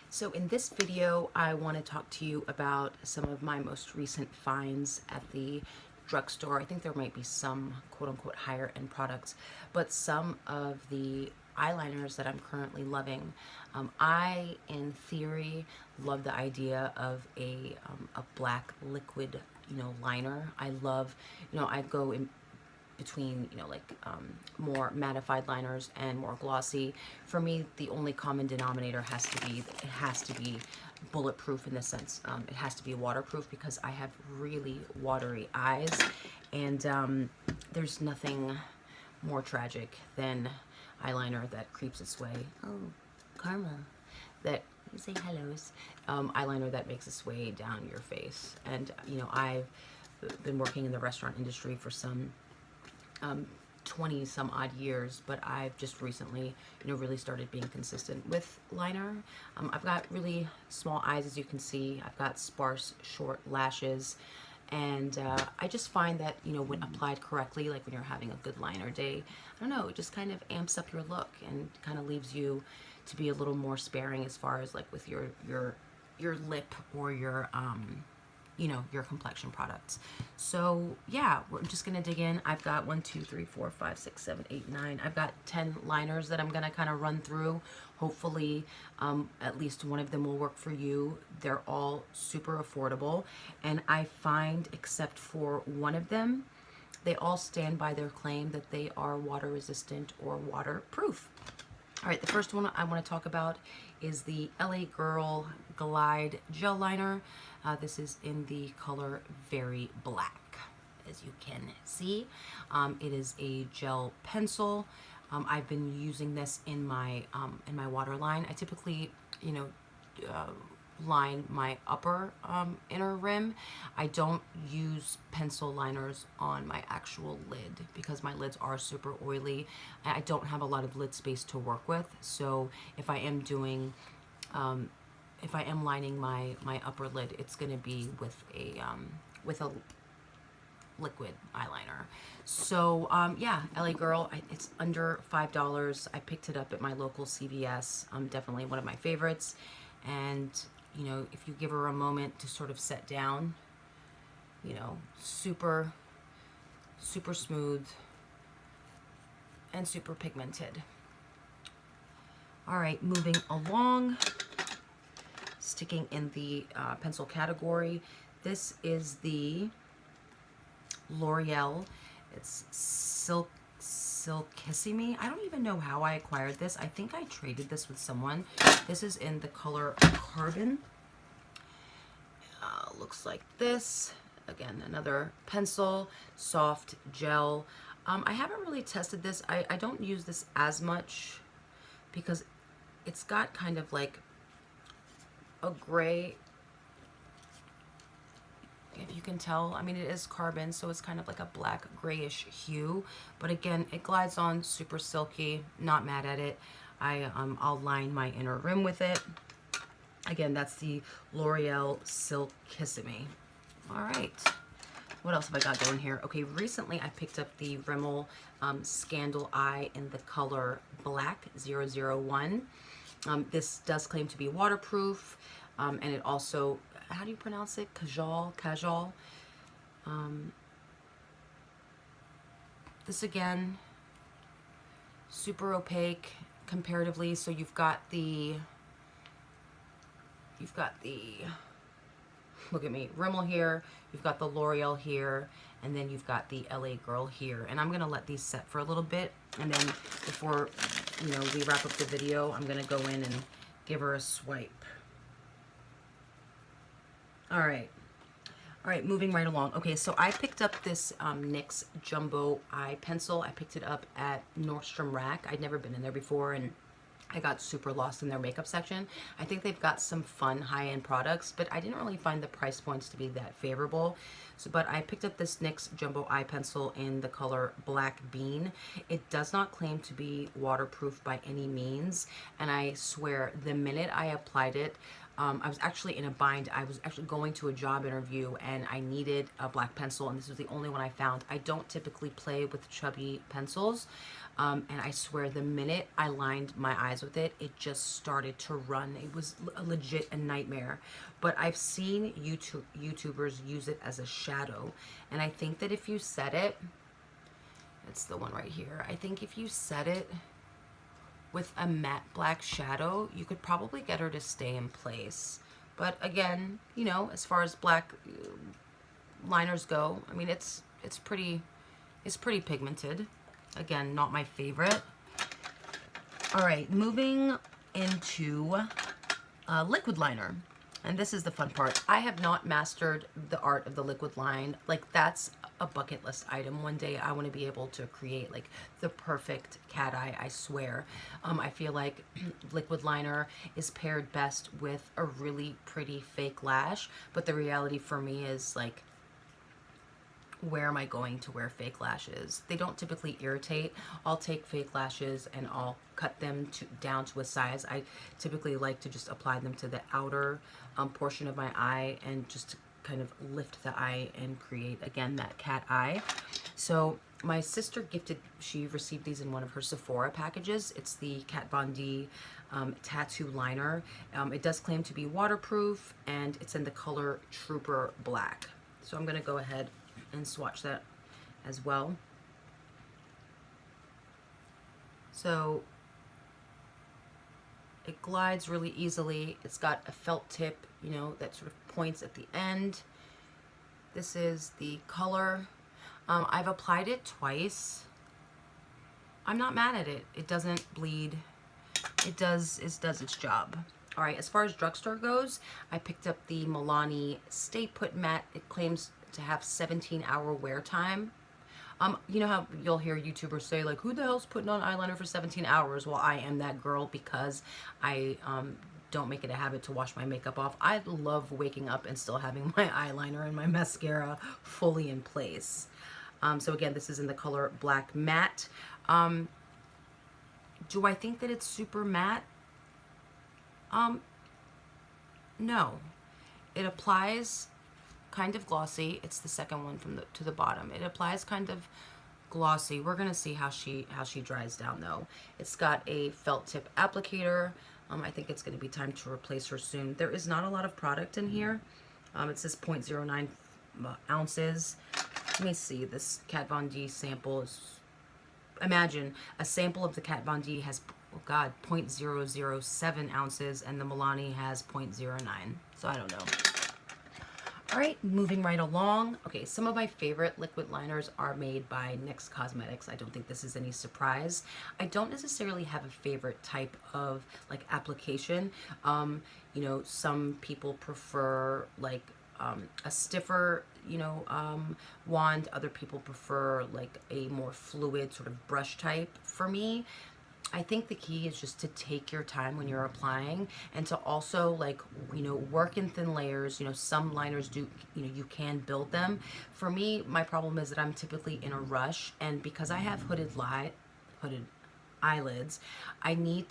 So in this video, I want to talk to you about some of my most recent finds at the drugstore. I think there might be some quote-unquote higher end products, but some of the eyeliners that I'm currently loving. I, in theory, love the idea of a black liquid, liner. I love, I go in between more mattified liners and more glossy. For me, the only common denominator has to be bulletproof, in the sense it has to be waterproof, because I have really watery eyes, and there's nothing more tragic than eyeliner that creeps its way. Oh, Karma, that you say hellos. Eyeliner that makes its way down your face. And I've been working in the restaurant industry for some 20 some odd years, but I've just recently really started being consistent with liner. I've got really small eyes, as you can see. I've got sparse short lashes, and I just find that when applied correctly, like when you're having a good liner day, I don't know, it just kind of amps up your look and kind of leaves you to be a little more sparing as far as like with your lip or your your complexion products. So yeah, we're just gonna dig in. I've got 1, 2, 3, 4, 5, 6, 7, 8, 9. I've got 10 liners that I'm gonna kind of run through. Hopefully, at least one of them will work for you. They're all super affordable, and I find, except for one of them, they all stand by their claim that they are water resistant or waterproof. All right, the first one I want to talk about is the LA Girl Glide Gel Liner. This is in the color Very Black, as you can see. It is a gel pencil. I've been using this in my waterline. I typically, line my upper inner rim. I don't use pencil liners on my actual lid because my lids are super oily. I don't have a lot of lid space to work with. So if I am doing, if I am lining my upper lid, it's going to be with a liquid eyeliner. So yeah, LA Girl, it's under $5. I picked it up at my local CVS. Definitely one of my favorites. And if you give her a moment to sort of set down, super smooth and super pigmented. All right, moving along, sticking in the pencil category, this is the L'Oreal. It's Silkissime. I don't even know how I acquired this. I think I traded this with someone. This is in the color Carbon. Looks like this. Again, another pencil, soft gel. I haven't really tested this. I don't use this as much because it's got kind of like a gray, if you can tell. I mean, it is carbon, so it's kind of like a black grayish hue, but again, it glides on super silky. Not mad at it. I'll line my inner rim with it. Again, that's the L'Oreal Silkissime. All right, what else have I got going here? Okay, recently I picked up the Rimmel Scandal Eye in the color Black 001. This does claim to be waterproof, and it also, how do you pronounce it? Kajal. This again, super opaque comparatively. So you've got the, look at me, Rimmel here, you've got the L'Oreal here, and then you've got the LA Girl here. And I'm gonna let these set for a little bit, and then before we wrap up the video, I'm gonna go in and give her a swipe. All right, moving right along. Okay, so I picked up this NYX Jumbo Eye Pencil. I picked it up at Nordstrom Rack. I'd never been in there before, and I got super lost in their makeup section. I think they've got some fun high-end products, but I didn't really find the price points to be that favorable. So, but I picked up this NYX Jumbo Eye Pencil in the color Black Bean. It does not claim to be waterproof by any means, and I swear the minute I applied it, I was actually in a bind. I was actually going to a job interview and I needed a black pencil, and this was the only one I found. I don't typically play with chubby pencils, And I swear the minute I lined my eyes with it, it just started to run. It was legit a nightmare. But I've seen YouTubers use it as a shadow. And I think that if you set it, it's the one right here. I think if you set it with a matte black shadow, you could probably get her to stay in place. But again, you know, as far as black liners go, I mean, it's pretty pigmented. Again, not my favorite. All right, moving into liquid liner. And this is the fun part. I have not mastered the art of the liquid line. Like, that's a bucket list item. One day I want to be able to create like the perfect cat eye, I swear. I feel like liquid liner is paired best with a really pretty fake lash. But the reality for me is like, where am I going to wear fake lashes? They don't typically irritate. I'll take fake lashes and I'll cut them down to a size. I typically like to just apply them to the outer portion of my eye and just to kind of lift the eye and create, again, that cat eye. So my sister she received these in one of her Sephora packages. It's the Kat Von D tattoo liner. It does claim to be waterproof, and it's in the color Trooper Black. So I'm going to go ahead and swatch that as well. So it glides really easily. It's got a felt tip, you know, that sort of points at the end. This is the color. I've applied it twice. I'm not mad at it. It doesn't bleed. It does its job. All right, as far as Drugstore goes, I picked up the Milani Stay Put Matte. It claims to have 17-hour wear time. You know how you'll hear YouTubers say, like, who the hell's putting on eyeliner for 17 hours? Well, I am that girl because I don't make it a habit to wash my makeup off. I love waking up and still having my eyeliner and my mascara fully in place. So again, this is in the color Black Matte. Do I think that it's super matte? No. It applies kind of glossy. It's the second one from to the bottom. It applies kind of glossy. We're gonna see how she dries down though. It's got a felt tip applicator. I think it's gonna be time to replace her soon. There is not a lot of product in here. It says 0.09 ounces. Let me see. This Kat Von D sample is. Imagine a sample of the Kat Von D has, oh God, 0.007 ounces, and the Milani has 0.09. So I don't know. All right, moving right along. Okay, some of my favorite liquid liners are made by NYX Cosmetics. I don't think this is any surprise. I don't necessarily have a favorite type of like application. You know, some people prefer like a stiffer, you know, wand. Other people prefer like a more fluid sort of brush type. For me, I think the key is just to take your time when you're applying, and to also, like, you know, work in thin layers. You know, some liners do, you know, you can build them. For me, my problem is that I'm typically in a rush, and because I have hooded eyelids, I need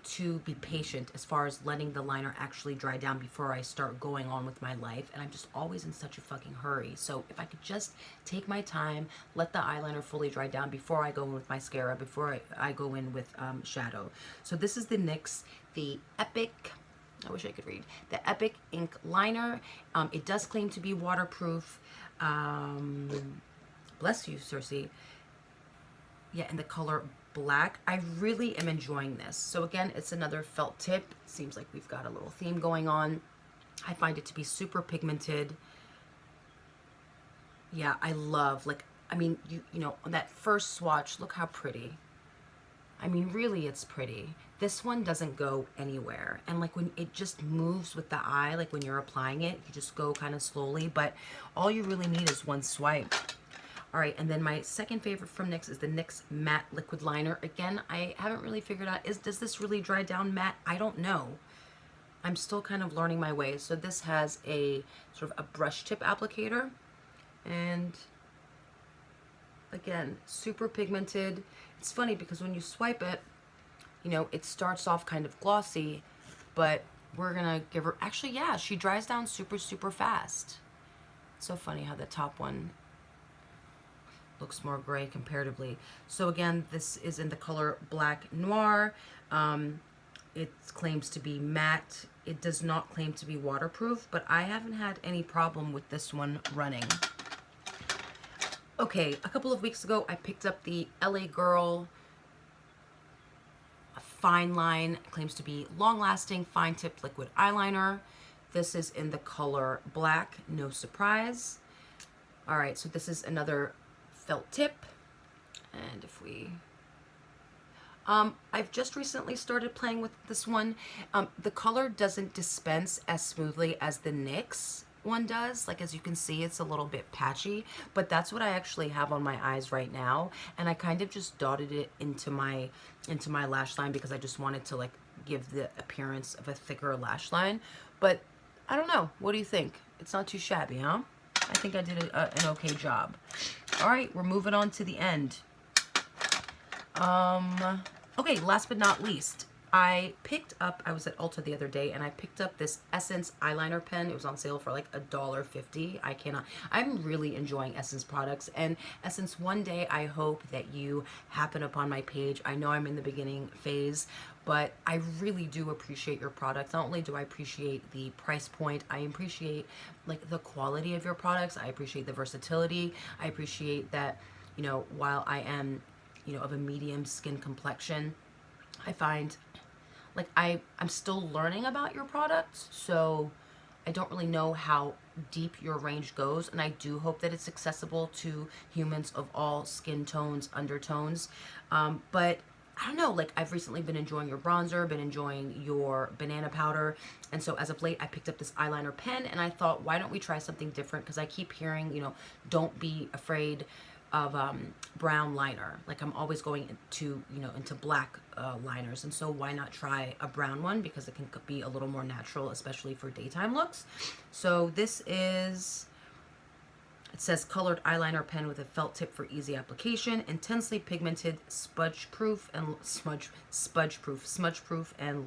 to be patient as far as letting the liner actually dry down before I start going on with my life. And I'm just always in such a fucking hurry. So if I could just take my time, let the eyeliner fully dry down before I go in with mascara, before I go in with shadow. So this is the NYX, the Epic, I wish I could read, the Epic Ink Liner. It does claim to be waterproof. Bless you, Cersei. Yeah, in the color Black. I really am enjoying this. So again, it's another felt tip. Seems like we've got a little theme going on. I find it to be super pigmented. Yeah, I love, like, I mean, you know, on that first swatch, look how pretty. I mean, really, it's pretty. This one doesn't go anywhere. And like when it just moves with the eye, like when you're applying it, you just go kind of slowly, but all you really need is one swipe. All right, and then my second favorite from NYX is the NYX Matte Liquid Liner. Again, I haven't really figured out, does this really dry down matte? I don't know. I'm still kind of learning my way. So this has a sort of a brush tip applicator. And again, super pigmented. It's funny because when you swipe it, you know, it starts off kind of glossy, but we're gonna give her, actually, yeah, she dries down super, super fast. It's so funny how the top one, looks more gray comparatively. So again, this is in the color Black Noir. It claims to be matte. It does not claim to be waterproof, but I haven't had any problem with this one running. Okay, a couple of weeks ago, I picked up the LA Girl Fine Line. It claims to be long-lasting, fine-tipped liquid eyeliner. This is in the color Black, no surprise. All right, so this is another felt tip. And if we... I've just recently started playing with this one. The color doesn't dispense as smoothly as the NYX one does. Like, as you can see, it's a little bit patchy, but that's what I actually have on my eyes right now. And I kind of just dotted it into my lash line because I just wanted to like give the appearance of a thicker lash line. But I don't know. What do you think? It's not too shabby, huh? I think I did an okay job. All right, we're moving on to the end. Okay, last but not least, I was at Ulta the other day and I picked up this Essence eyeliner pen. It was on sale for like $1.50. I'm really enjoying Essence products. And Essence, one day I hope that you happen upon my page. I know I'm in the beginning phase, but I really do appreciate your products. Not only do I appreciate the price point, I appreciate like the quality of your products. I appreciate the versatility. I appreciate that, you know, while I am, you know, of a medium skin complexion, I find like I'm still learning about your products, so I don't really know how deep your range goes, and I do hope that it's accessible to humans of all skin tones, undertones. But I don't know, like I've recently been enjoying your bronzer, been enjoying your banana powder, and so as of late I picked up this eyeliner pen and I thought, why don't we try something different? Because I keep hearing, you know, don't be afraid of brown liner. Like I'm always going into, you know, into black liners, and so why not try a brown one, because it can be a little more natural, especially for daytime looks. So this is, it says colored eyeliner pen with a felt tip for easy application, intensely pigmented, smudge proof and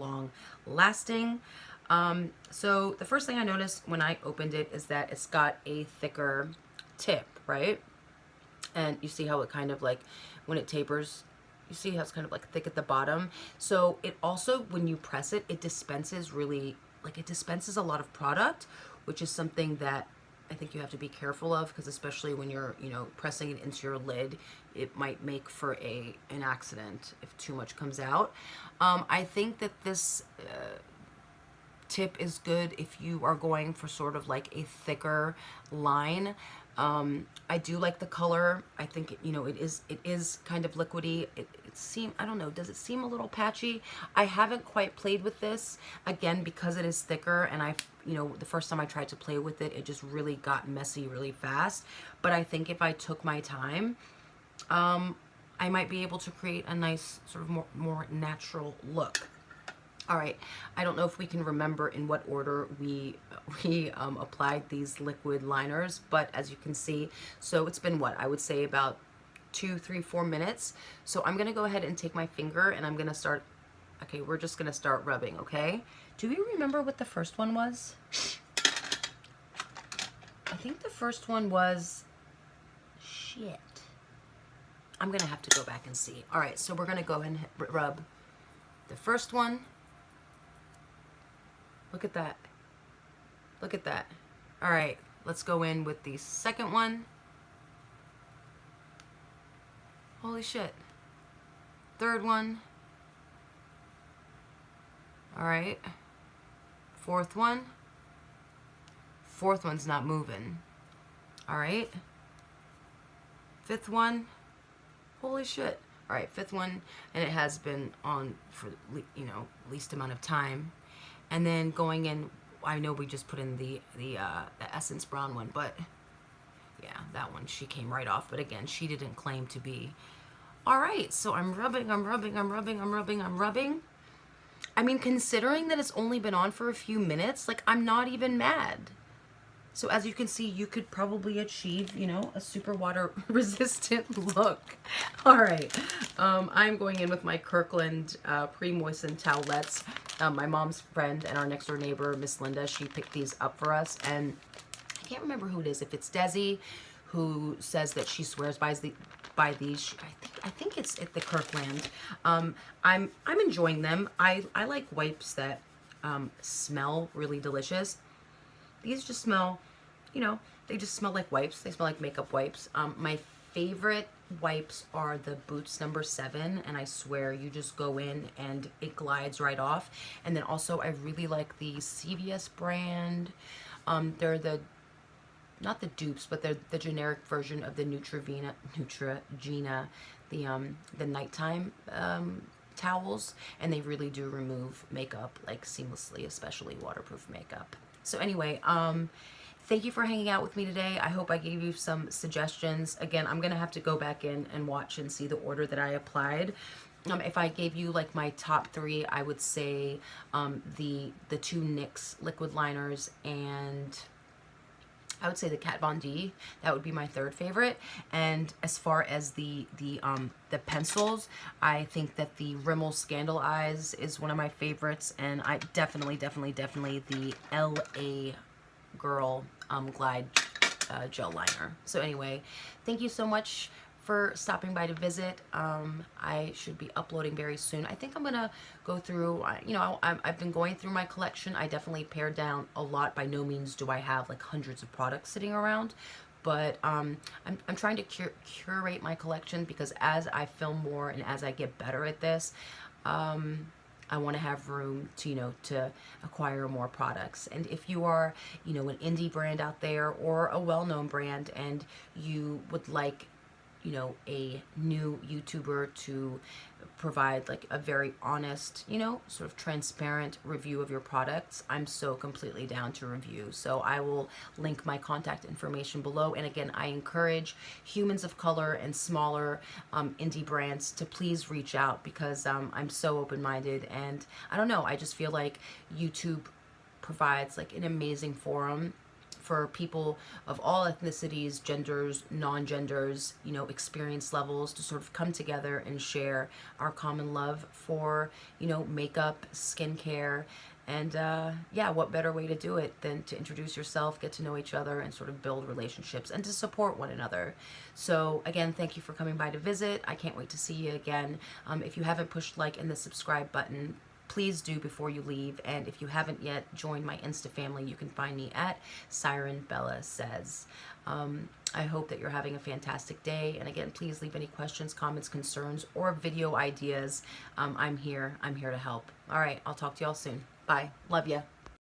long lasting. So the first thing I noticed when I opened it is that it's got a thicker tip, right? And you see how it kind of like, when it tapers, you see how it's kind of like thick at the bottom. So it also, when you press it, it dispenses really, like it dispenses a lot of product, which is something that I think you have to be careful of, because especially when you're, you know, pressing it into your lid, it might make for an accident if too much comes out. I think that this tip is good if you are going for sort of like a thicker line. I do like the color. I think, you know, it is kind of liquidy. It seems, I don't know, does it seem a little patchy? I haven't quite played with this, again, because it is thicker, and you know, the first time I tried to play with it, it just really got messy really fast. But I think if I took my time, I might be able to create a nice sort of more natural look. All right, I don't know if we can remember in what order we applied these liquid liners, but as you can see, so it's been what, I would say about 2, 3, 4 minutes. So I'm gonna go ahead and take my finger and I'm gonna start, okay, we're just gonna start rubbing, okay? Do we remember what the first one was? I think the first one was, shit. I'm gonna have to go back and see. All right, so we're gonna go ahead and rub the first one. Look at that. Look at that. All right, let's go in with the second one. Holy shit. Third one. All right. Fourth one. Fourth one's not moving. All right. Fifth one. Holy shit. All right, fifth one, and it has been on for, you know, least amount of time. And then going in, I know we just put in the Essence brown one, but yeah, that one, she came right off. But again, she didn't claim to be. All right, so I'm rubbing. I mean, considering that it's only been on for a few minutes, like I'm not even mad. So as you can see, you could probably achieve, you know, a super water resistant look. All right, I'm going in with my Kirkland pre-moistened towelettes. My mom's friend and our next door neighbor, Miss Linda, she picked these up for us, and I can't remember who it is, if it's Desi, who says that she swears by these. I think it's at the Kirkland. I'm enjoying them. I like wipes that smell really delicious. These just smell, you know, they just smell like wipes. They smell like makeup wipes. My favorite wipes are the Boots number 7, and I swear you just go in and it glides right off. And then also I really like the CVS brand. They're the, not the dupes, but they're the generic version of the Neutrogena, the nighttime towels, and they really do remove makeup like seamlessly, especially waterproof makeup. So anyway, thank you for hanging out with me today. I hope I gave you some suggestions. Again, I'm gonna have to go back in and watch and see the order that I applied. If I gave you like my top 3, I would say the 2 NYX liquid liners, and I would say the Kat Von D. That would be my 3rd favorite. And as far as the pencils, I think that the Rimmel Scandal Eyes is one of my favorites, and I definitely the LA Girl Glide gel liner. So anyway, thank you so much for stopping by to visit. I should be uploading very soon. I think I'm gonna go through, you know, I've been going through my collection. I definitely pared down a lot. By no means do I have like hundreds of products sitting around, but I'm trying to curate my collection, because as I film more and as I get better at this, I want to have room to, you know, to acquire more products. And if you are, you know, an indie brand out there or a well-known brand, and you would like, you know, a new YouTuber to provide like a very honest, you know, sort of transparent review of your products, I'm so completely down to review. So I will link my contact information below. And again, I encourage humans of color and smaller indie brands to please reach out, because I'm so open-minded, and I don't know, I just feel like YouTube provides like an amazing forum for people of all ethnicities, genders, non-genders, you know, experience levels, to sort of come together and share our common love for, you know, makeup, skincare, and yeah, what better way to do it than to introduce yourself, get to know each other, and sort of build relationships and to support one another. So again, thank you for coming by to visit. I can't wait to see you again. If you haven't pushed like and the subscribe button, please do before you leave. And if you haven't yet joined my Insta family, you can find me at SirenbellaSays. I hope that you're having a fantastic day. And again, please leave any questions, comments, concerns, or video ideas. I'm here to help. All right, I'll talk to y'all soon. Bye. Love ya.